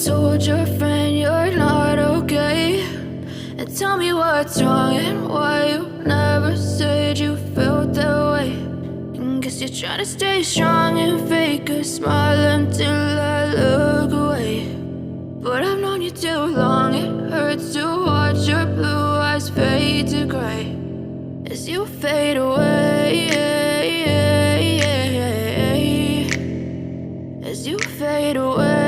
told your friend you're not okay? And tell me what's wrong and why you never said you felt that way. And guess you're trying to stay strong and fake a smile until I look away. But I've known you too long, it hurts to watch your blue eyes fade to gray as you fade away, as you fade away.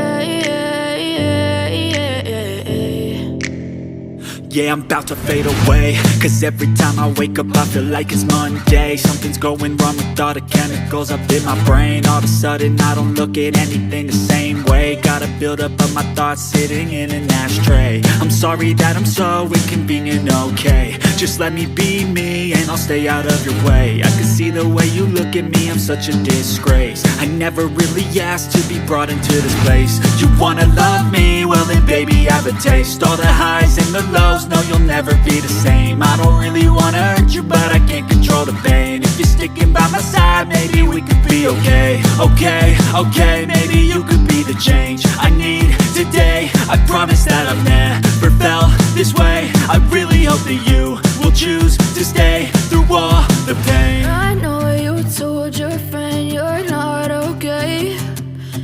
Yeah, I'm about to fade away, cause every time I wake up I feel like it's Monday. Something's going wrong with all the chemicals up in my brain. All of a sudden I don't look at anything the same way. Got a buildup of my thoughts sitting in an ashtray. I'm sorry that I'm so inconvenient, okay? Just let me be me and I'll stay out of your way. I can see the way you look at me, I'm such a disgrace. I never really asked to be brought into this place. You wanna love me? Well then baby I have a taste. All the highs and the lows, no, you'll never be the same. I don't really wanna hurt you, but I can't control the pain. If you're sticking by my side, maybe we could be okay. Okay, maybe you could be the change I need today. I promise that I've never felt this way. I really hope that you will choose to stay through all the pain. I know you told your friend you're not okay.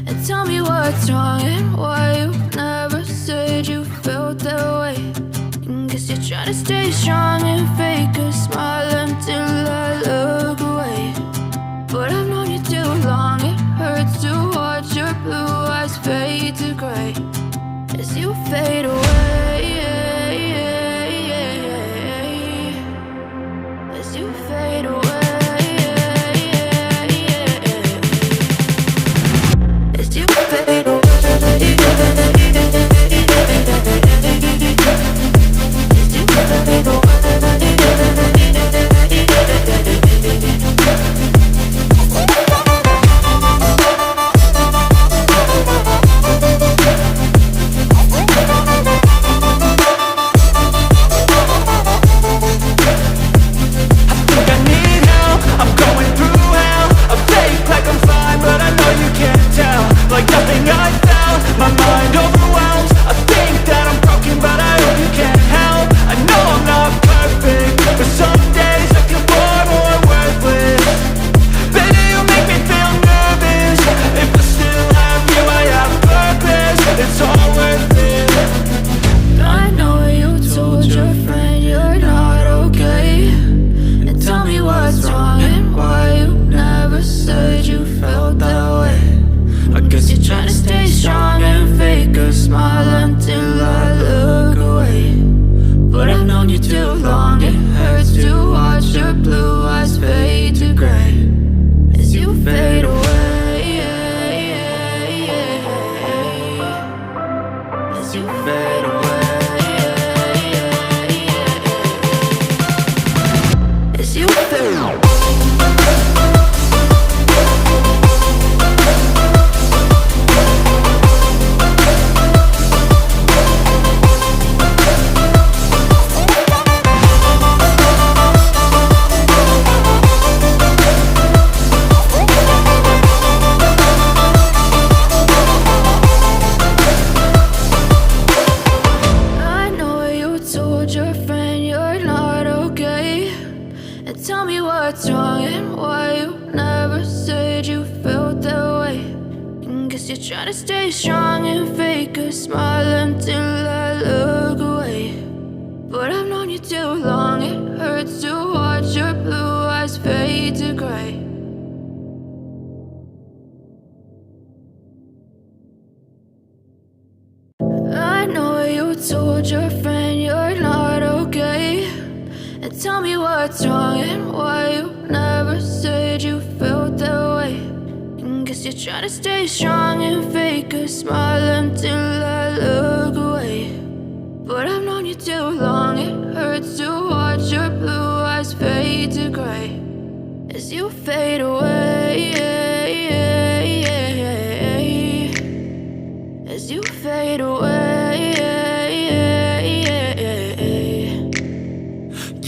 And tell me what's wrong and why you never said you felt that way. Guess you're trying to stay strong and fake a smile until I look away. But I've known you too long, it hurts to watch your blue eyes fade to gray as you fade away, as you fade away, as you fade away.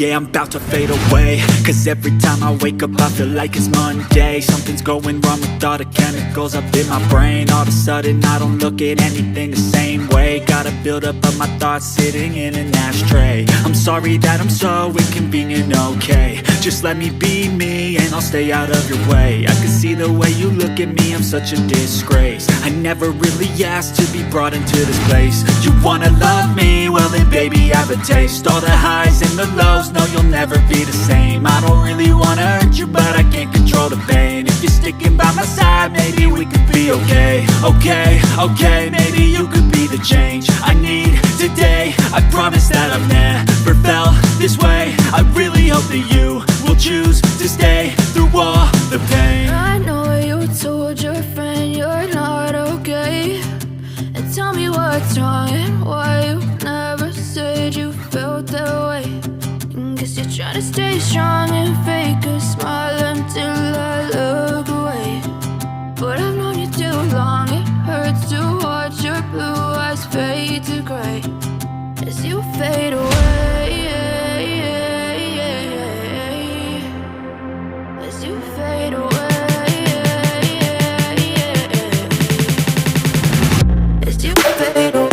yeah, I'm about to fade away. Cause every time I wake up I feel like it's Monday. Something's going wrong with all the chemicals up in my brain. All of a sudden I don't look at anything the same way. Gotta build up of my thoughts sitting in an ashtray. I'm sorry that I'm so inconvenient, okay. Just let me be me and I'll stay out of your way. I can see the way you look at me, I'm such a disgrace. I never really asked to be brought into this place. You wanna love me? Well then baby I have a taste. All the highs and the lows, no you'll never be the same. I don't really wanna hurt you but I can't control the pain. If you're sticking by my side, maybe we could be okay. Okay, maybe you could be the change I need today. I promise that I've never felt this way. I really hope that you will choose to stay through all the pain. I know you told your friend you're not okay, and tell me what's wrong and why you never said you felt that way. Guess you're trying to stay strong and fake a smile until I look away. But I've known you too long, it hurts to watch your blue eyes fade to gray as you fade away. As you fade away. As you fade away.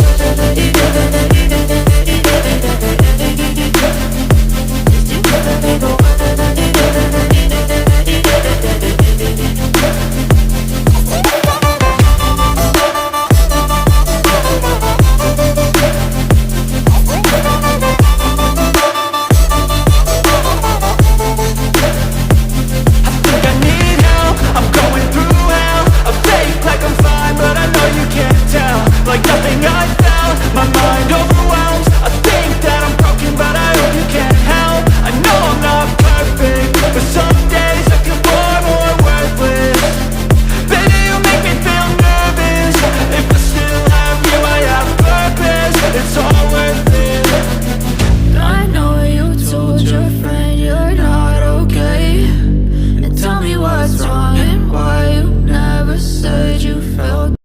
Like nothing I've